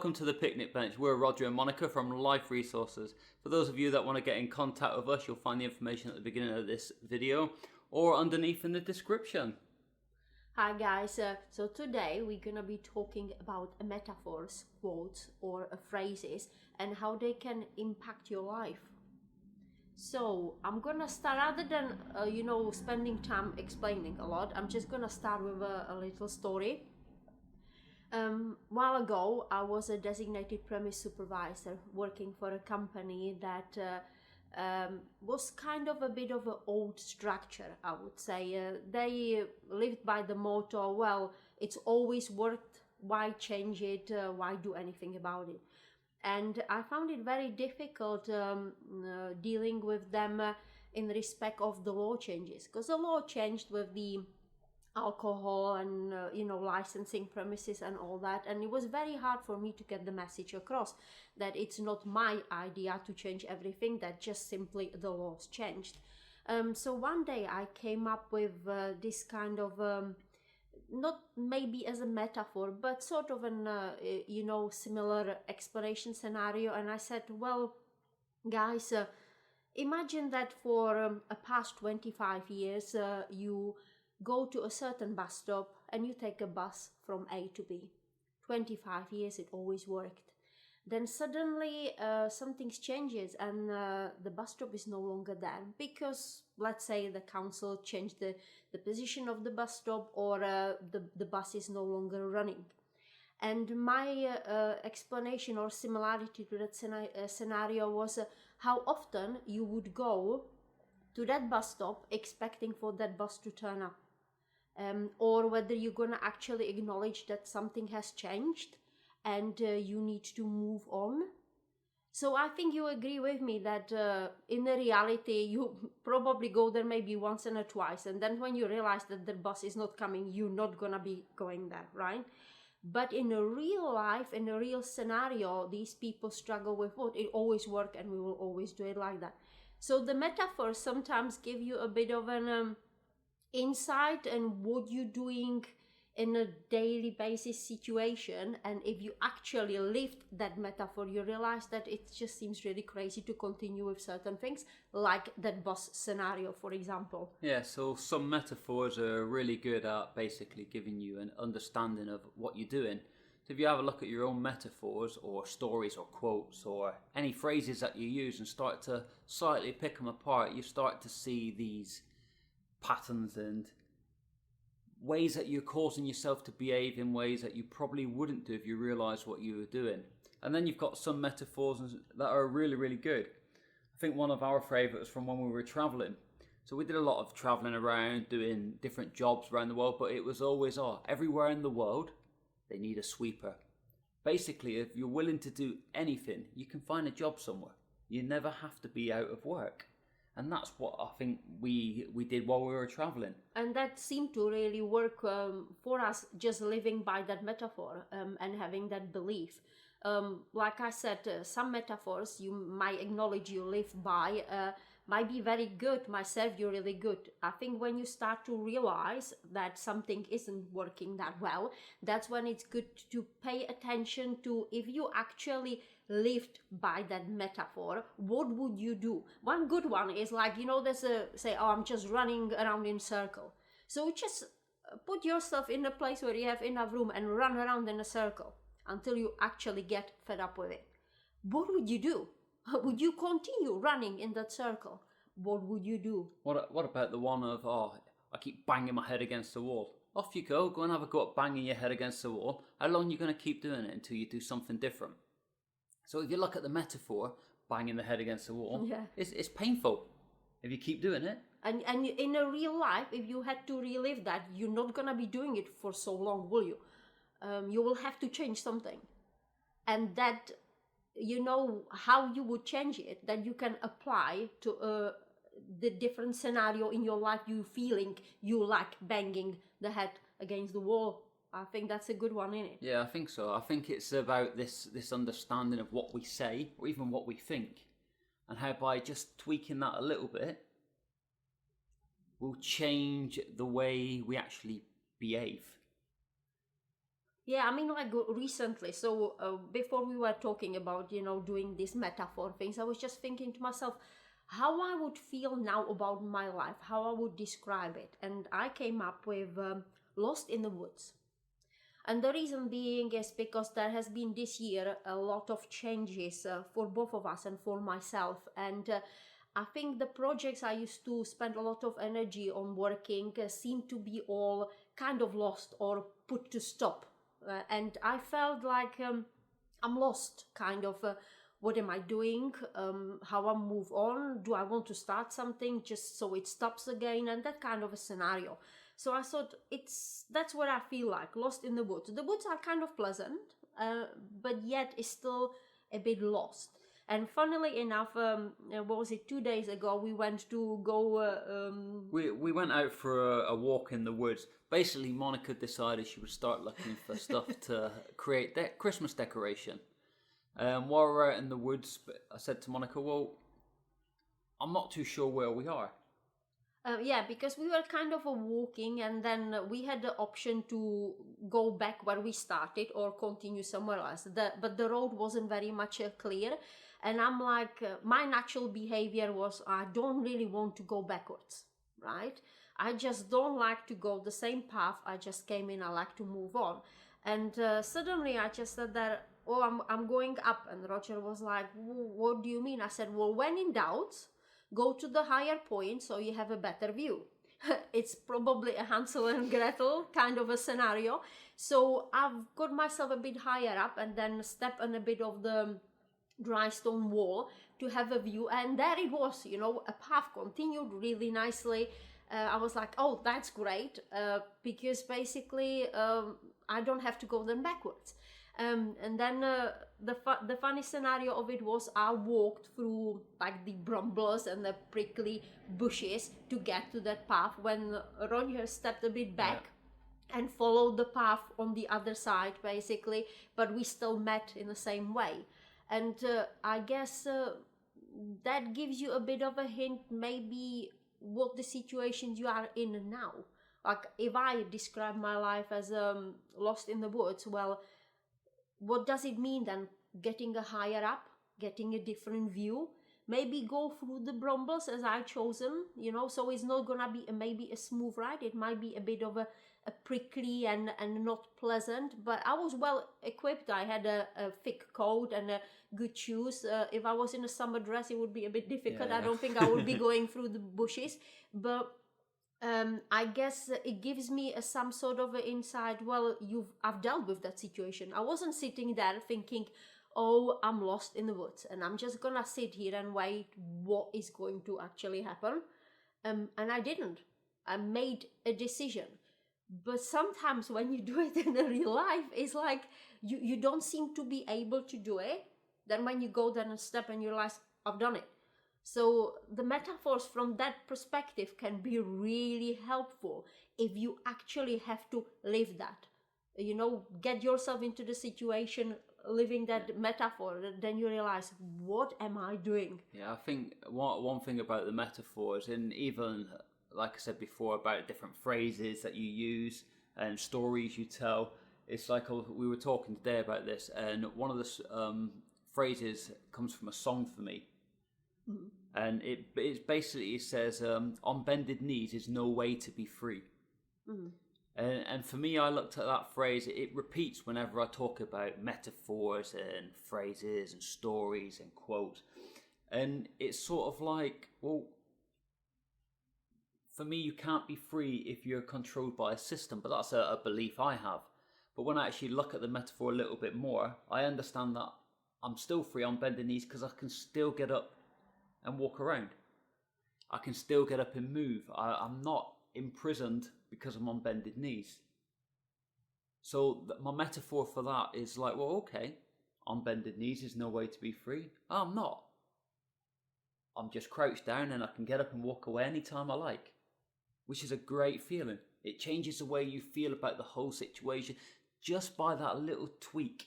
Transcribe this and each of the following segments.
welcome to the Picnic Bench. We're Roger and Monica from Life Resources. For those of you that want to get in contact with us, you'll find the information at the beginning of this video or underneath in the description. Hi guys, so today we're gonna be talking about metaphors, quotes or phrases and how they can impact your life. So I'm gonna start, rather than spending time explaining a lot, I'm just gonna start with a little story. While ago I was a designated premise supervisor working for a company that was kind of a bit of an old structure, I would say. They lived by the motto, well, it's always worked, why change it, why do anything about it? And I found it very difficult dealing with them in respect of the law changes, because the law changed with the alcohol and licensing premises and all that, and it was very hard for me to get the message across that it's not my idea to change everything, that just simply the laws changed. So one day I came up with this kind of not maybe as a metaphor, but sort of an similar explanation scenario, and I said, well guys, imagine that for a past 25 years you go to a certain bus stop and you take a bus from A to B. 25 years it always worked. Then suddenly something changes and the bus stop is no longer there because, let's say, the council changed the position of the bus stop, or the bus is no longer running. And my explanation or similarity to that scenario was how often you would go to that bus stop expecting for that bus to turn up. Or whether you're gonna actually acknowledge that something has changed and you need to move on. So I think you agree with me that in the reality you probably go there maybe once and twice, and then when you realize that the bus is not coming, you're not gonna be going there, right? But in a real life, in a real scenario, these people struggle with what? It always works and we will always do it like that. So the metaphors sometimes give you a bit of an insight and what you're doing in a daily basis situation, and if you actually lived that metaphor, you realize that it just seems really crazy to continue with certain things, like that bus scenario, for example. Yeah, so some metaphors are really good at basically giving you an understanding of what you're doing. So if you have a look at your own metaphors or stories or quotes or any phrases that you use and start to slightly pick them apart, you start to see these patterns and ways that you're causing yourself to behave in ways that you probably wouldn't do if you realised what you were doing. And then you've got some metaphors that are really, really good. I think one of our favourites from when we were travelling. So we did a lot of travelling around, doing different jobs around the world, but it was always, everywhere in the world, they need a sweeper. Basically, if you're willing to do anything, you can find a job somewhere. You never have to be out of work. And that's what I think we did while we were traveling. And that seemed to really work for us, just living by that metaphor and having that belief. Like I said, some metaphors you might acknowledge you live by might be very good, might serve you really good. I think when you start to realize that something isn't working that well, that's when it's good to pay attention to if you actually lived by that metaphor, what would you do? One good one is like, there's I'm just running around in a circle. So just put yourself in a place where you have enough room and run around in a circle until you actually get fed up with it. What would you do? Would you continue running in that circle? What would you do? What about the one of, I keep banging my head against the wall? Off you go and have a go at banging your head against the wall. How long are you going to keep doing it until you do something different? So if you look at the metaphor, banging the head against the wall, it's painful if you keep doing it. And in a real life, if you had to relive that, you're not going to be doing it for so long, will you? You will have to change something. And that, how you would change it, that you can apply to the different scenario in your life you feeling you like banging the head against the wall. I think that's a good one, isn't it? Yeah, I think so. I think it's about this understanding of what we say, or even what we think, and how by just tweaking that a little bit, will change the way we actually behave. Yeah, I mean, like recently. So before we were talking about, doing these metaphor things, I was just thinking to myself how I would feel now about my life, how I would describe it. And I came up with Lost in the Woods. And the reason being is because there has been this year a lot of changes for both of us and for myself. And I think the projects I used to spend a lot of energy on working seem to be all kind of lost or put to stop. And I felt like I'm lost, kind of. What am I doing? How I move on? Do I want to start something just so it stops again? And that kind of a scenario. So I thought that's what I feel like, lost in the woods. The woods are kind of pleasant, but yet it's still a bit lost. And funnily enough, what was it? 2 days ago, we went to go. We went out for a walk in the woods. Basically, Monica decided she would start looking for stuff to create that Christmas decoration. While we're out in the woods, I said to Monica, "Well, I'm not too sure where we are." Yeah, because we were kind of walking, and then we had the option to go back where we started or continue somewhere else. But the road wasn't very much clear, and I'm like, my natural behavior was I don't really want to go backwards, right? I just don't like to go the same path I just came in. I like to move on, and suddenly I just said that, oh, I'm going up, and Roger was like, what do you mean? I said, well, when in doubt, go to the higher point so you have a better view. It's probably a Hansel and Gretel kind of a scenario. So I've got myself a bit higher up and then step on a bit of the dry stone wall to have a view. And there it was, a path continued really nicely. I was like, oh, that's great, because basically I don't have to go then backwards. And then the funny scenario of it was I walked through like the brambles and the prickly bushes to get to that path when Roger stepped a bit back and followed the path on the other side basically, but we still met in the same way. And I guess that gives you a bit of a hint maybe what the situations you are in now. Like if I describe my life as lost in the woods, well, what does it mean then? Getting a higher up, getting a different view, maybe go through the brambles as I chosen, so it's not gonna be maybe a smooth ride. It might be a bit of a prickly and not pleasant, but I was well equipped. I had a thick coat and good shoes. If I was in a summer dress, it would be a bit difficult. Yeah. I don't think I would be going through the bushes, but I guess it gives me some sort of an insight. Well, I've dealt with that situation. I wasn't sitting there thinking, oh, I'm lost in the woods and I'm just gonna sit here and wait what is going to actually happen. And I didn't. I made a decision. But sometimes when you do it in the real life, it's like you don't seem to be able to do it. Then when you go there and step and you realize, I've done it. So the metaphors from that perspective can be really helpful if you actually have to live that. Get yourself into the situation, living that metaphor, then you realize, what am I doing? Yeah, I think one thing about the metaphors, and even like I said before about different phrases that you use and stories you tell, it's like we were talking today about this, and one of the phrases comes from a song for me. Mm-hmm. And it basically says, on bended knees is no way to be free. Mm-hmm. And for me, I looked at that phrase, it repeats whenever I talk about metaphors and phrases and stories and quotes. And it's sort of like, well, for me, you can't be free if you're controlled by a system, but that's a belief I have. But when I actually look at the metaphor a little bit more, I understand that I'm still free on bended knees because I can still get up and walk around. I can still get up and move. I'm not imprisoned because I'm on bended knees. So my metaphor for that is like, well, okay, on bended knees is no way to be free. I'm not. I'm just crouched down and I can get up and walk away anytime I like, which is a great feeling. It changes the way you feel about the whole situation just by that little tweak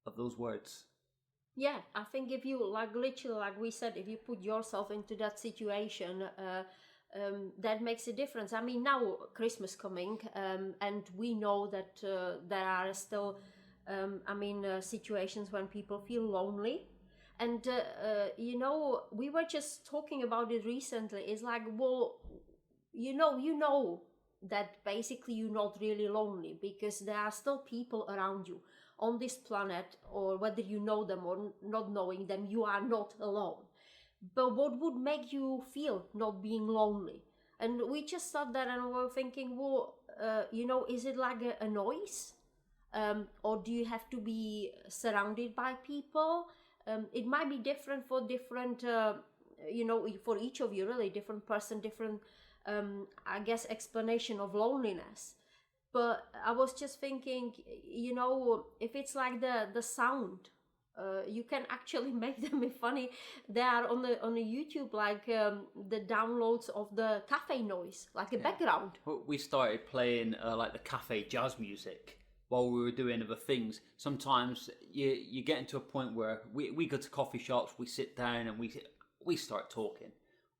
of those words. Yeah, I think if you, like literally, like we said, if you put yourself into that situation, that makes a difference. I mean, now Christmas coming, and we know that there are still, situations when people feel lonely. And, we were just talking about it recently. It's like, well, you know that basically you're not really lonely because there are still people around you on this planet, or whether you know them or not knowing them, you are not alone. But what would make you feel not being lonely? And we just sat there and were thinking, well, is it like a noise? Or do you have to be surrounded by people? It might be different for different, for each of you, really, different person, different, I guess, explanation of loneliness. But I was just thinking, if it's like the sound, you can actually make them funny. They are on the YouTube, like the downloads of the cafe noise, like a background. We started playing like the cafe jazz music while we were doing other things. Sometimes you get into a point where we go to coffee shops, we sit down and we start talking.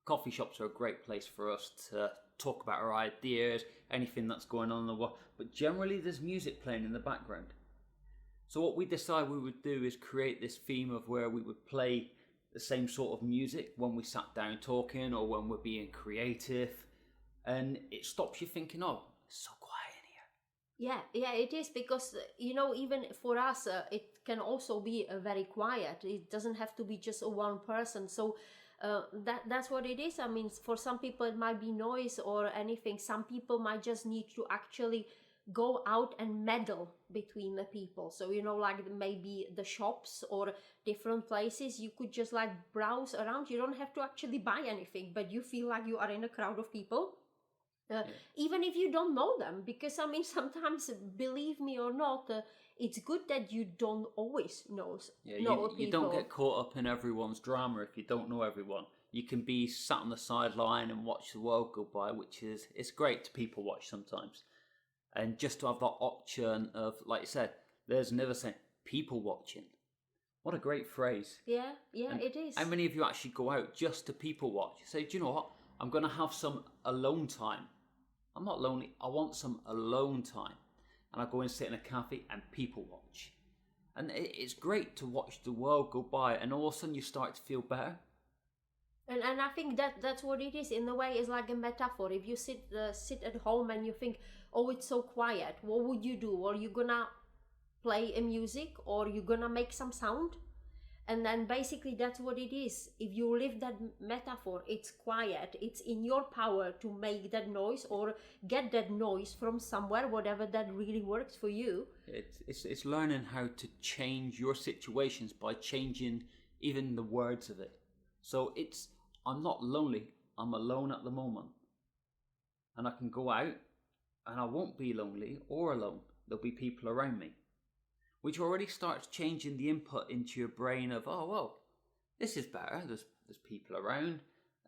Coffee shops are a great place for us to talk about our ideas, anything that's going on in the world. But generally there's music playing in the background. So what we decided we would do is create this theme of where we would play the same sort of music when we sat down talking or when we're being creative. And it stops you thinking, oh, it's so quiet in here. Yeah, it is, because, even for us, it can also be very quiet. It doesn't have to be just a one person. So that's what it is. I mean, for some people it might be noise or anything. Some people might just need to actually go out and meddle between the people. So, like maybe the shops or different places, you could just like browse around. You don't have to actually buy anything, but you feel like you are in a crowd of people. Even if you don't know them, because I mean, sometimes, believe me or not, it's good that you don't always know people. You don't get caught up in everyone's drama if you don't know everyone. You can be sat on the sideline and watch the world go by, it's great to people watch sometimes. And just to have that option of, like you said, there's another saying, people watching. What a great phrase. Yeah, it is. How many of you actually go out just to people watch? You say, do you know what? I'm going to have some alone time. I'm not lonely. I want some alone time. And I go and sit in a cafe and people watch. And it's great to watch the world go by, and all of a sudden you start to feel better. And I think that's what it is. In a way, it's like a metaphor. If you sit at home and you think, oh, it's so quiet, what would you do? Are you gonna play a music, or you gonna make some sound? And then basically that's what it is. If you live that metaphor, it's quiet. It's in your power to make that noise or get that noise from somewhere, whatever that really works for you. It's learning how to change your situations by changing even the words of it. So I'm not lonely, I'm alone at the moment. And I can go out and I won't be lonely or alone. There'll be people around me. Which already starts changing the input into your brain of, oh, well, this is better. There's people around,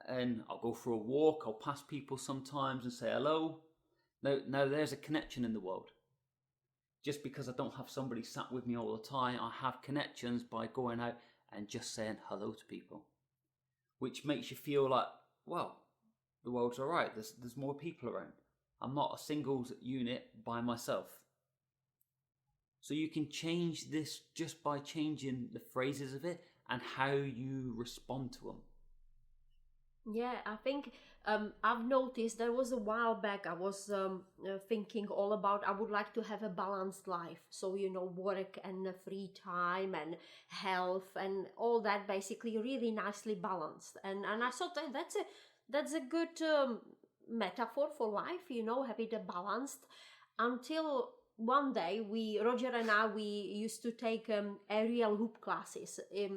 and I'll go for a walk. I'll pass people sometimes and say hello. Now there's a connection in the world. Just because I don't have somebody sat with me all the time, I have connections by going out and just saying hello to people. Which makes you feel like, well, the world's all right. There's more people around. I'm not a single unit by myself. So you can change this just by changing the phrases of it and how you respond to them. Yeah, I think I've noticed there was a while back I was thinking all about I would like to have a balanced life. So, work and free time and health and all that, basically really nicely balanced. And I thought that's a good metaphor for life, having it balanced, until one day Roger and I used to take aerial hoop classes. If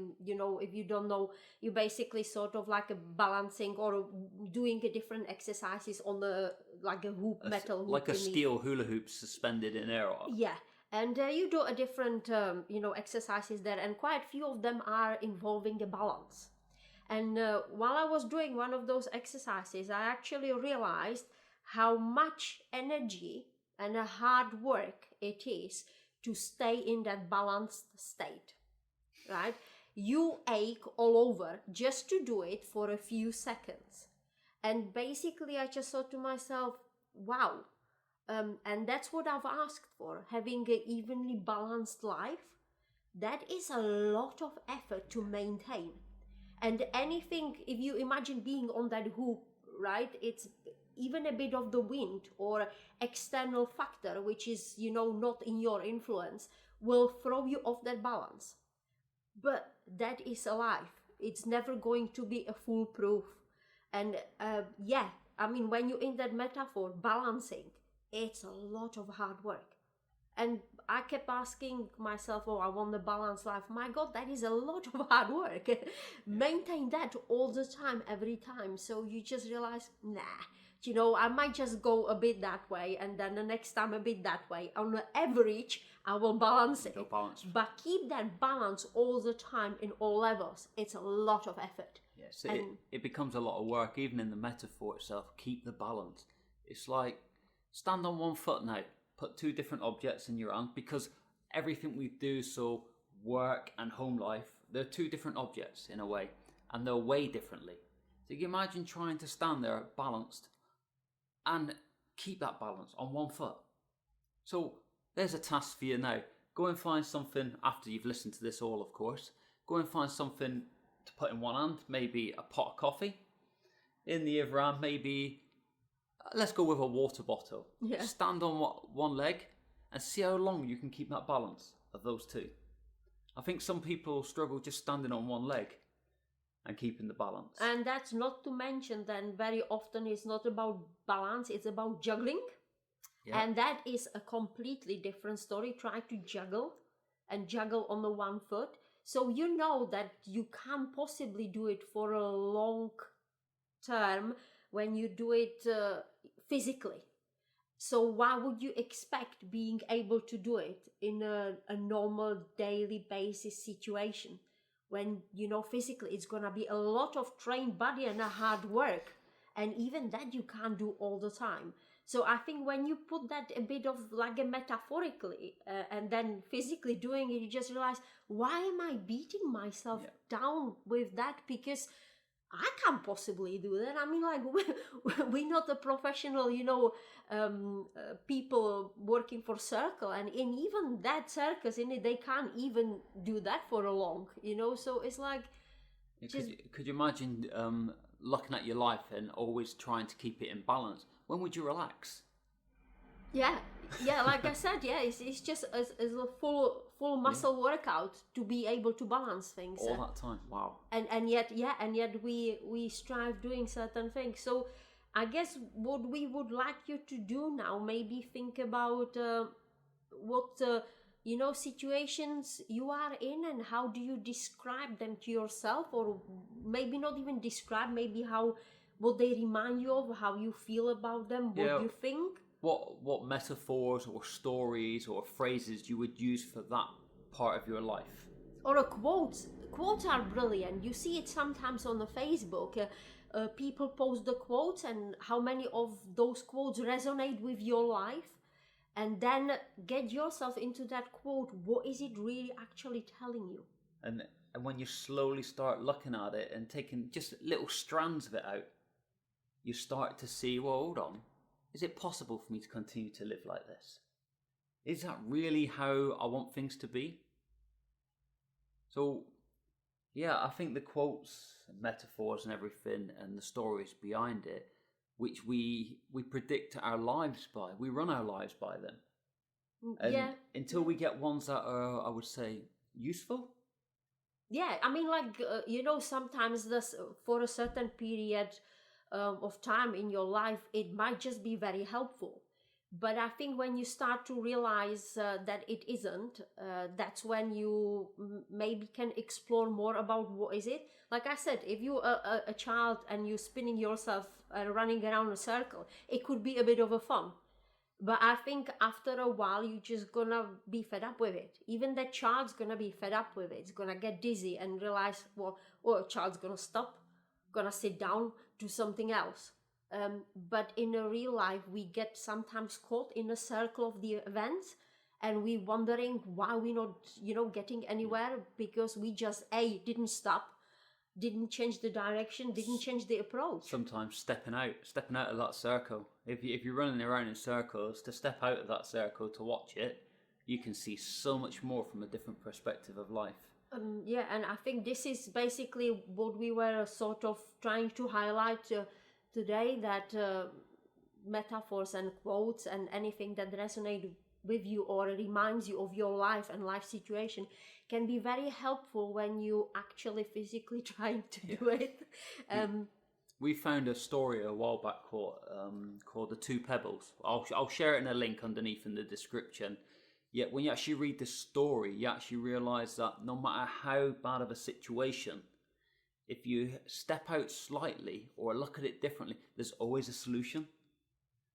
you don't know, you basically sort of like a balancing or doing a different exercises on the like a hoop, metal hoop, like a steel hula hoop suspended in air. Yeah, and you do a different exercises there, and quite a few of them are involving a balance. And while I was doing one of those exercises, I actually realized how much energy and a hard work it is to stay in that balanced state, right? You ache all over just to do it for a few seconds. And basically, I just thought to myself, wow. And that's what I've asked for, having an evenly balanced life. That is a lot of effort to maintain. And anything, if you imagine being on that hoop, right, it's even a bit of the wind or external factor, which is, not in your influence, will throw you off that balance. But that is a life. It's never going to be a foolproof. And when you're in that metaphor, balancing, it's a lot of hard work. And I kept asking myself, oh, I want the balanced life. My God, that is a lot of hard work. Maintain that all the time, every time. So you just realize, I might just go a bit that way and then the next time a bit that way. On the average, I will balance it. But keep that balance all the time in all levels. It's a lot of effort. Yes, it becomes a lot of work, even in the metaphor itself. Keep the balance. It's like, stand on one foot now. Put two different objects in your hand, because everything we do, so work and home life, they're two different objects in a way, and they'll weigh differently. So you can imagine trying to stand there balanced and keep that balance on one foot. So there's a task for you now. Go and find something, after you've listened to this all, of course, go and find something to put in one hand, maybe a pot of coffee. In the other hand, maybe, let's go with a water bottle. Yeah. Stand on one leg and see how long you can keep that balance of those two. I think some people struggle just standing on one leg and keeping the balance. And that's not to mention then very often it's not about balance, it's about juggling. Yeah. And that is a completely different story. Try to juggle on the one foot. So you know that you can't possibly do it for a long term when you do it physically. So why would you expect being able to do it in a normal daily basis situation when physically it's gonna be a lot of trained body and a hard work, and even that you can't do all the time. So I think when you put that a bit of like a metaphorically and then physically doing it, you just realize, why am I beating myself down with that? Because I can't possibly do that. I mean, like, we're not a professional, people working for Circle. And in even that circus, in it, they can't even do that for a long, So it's like... Could you imagine looking at your life and always trying to keep it in balance? When would you relax? Yeah, like I said, it's just as a full muscle workout to be able to balance things. All that time, wow. And yet we strive doing certain things. So I guess what we would like you to do now, maybe think about what situations you are in and how do you describe them to yourself, or maybe not even describe, maybe what they remind you of, how you feel about them, what you think. What metaphors or stories or phrases you would use for that part of your life? Or a quote. Quotes are brilliant. You see it sometimes on the Facebook. People post the quotes and how many of those quotes resonate with your life. And then get yourself into that quote. What is it really actually telling you? And when you slowly start looking at it and taking just little strands of it out, you start to see, well, hold on. Is it possible for me to continue to live like this? Is that really how I want things to be? So, I think the quotes and metaphors and everything and the stories behind it, which we predict our lives by, we run our lives by them. And until we get ones that are, I would say, useful. Yeah, I mean, like, sometimes this, for a certain period of time in your life, it might just be very helpful. But I think when you start to realize that it isn't, that's when you maybe can explore more about what is it. Like I said, if you're a child and you're spinning yourself running around a circle, it could be a bit of a fun. But I think after a while, you're just gonna be fed up with it. Even that child's gonna be fed up with it. It's gonna get dizzy and realize, a child's gonna stop, gonna sit down, do something else. But in a real life, we get sometimes caught in a circle of the events and we wondering why we're not, getting anywhere, because we just, A, didn't stop, didn't change the direction, didn't change the approach. Sometimes stepping out of that circle. If you're running around in circles, to step out of that circle to watch it, you can see so much more from a different perspective of life. Yeah, and I think this is basically what we were sort of trying to highlight today, that metaphors and quotes and anything that resonates with you or reminds you of your life and life situation can be very helpful when you actually physically trying to do it. We found a story a while back called The Two Pebbles. I'll share it in a link underneath in the description. Yet when you actually read the story, you actually realise that no matter how bad of a situation, if you step out slightly or look at it differently, there's always a solution.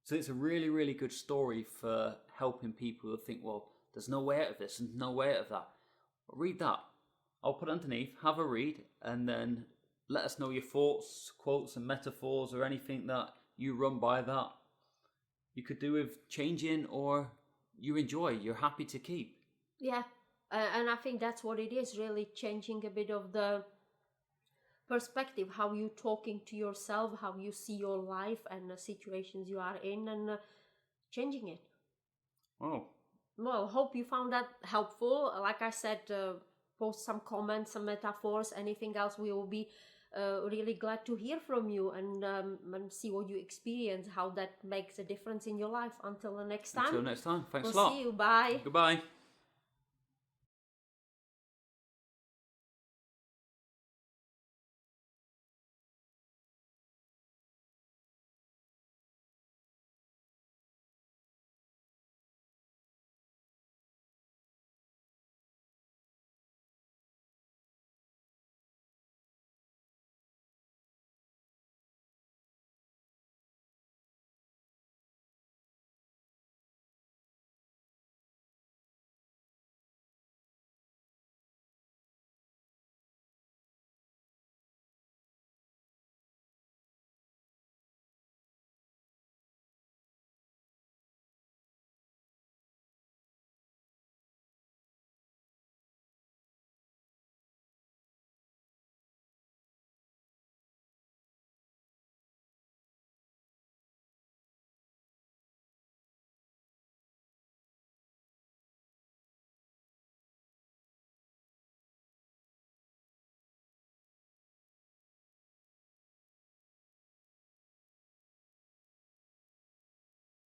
So it's a really, really good story for helping people who think, well, there's no way out of this and no way out of that. Read that. I'll put it underneath, have a read, and then let us know your thoughts, quotes and metaphors, or anything that you run by that you could do with changing or you enjoy, you're happy to keep. Yeah, and I think that's what it is, really changing a bit of the perspective, how you talking to yourself, how you see your life and the situations you are in, and changing it. Oh. Well, hope you found that helpful. Like I said, post some comments, some metaphors, anything else. We will be really glad to hear from you and see what you experience, how that makes a difference in your life. Until the next time. Until next time. Thanks we'll a lot. See you. Bye. Goodbye.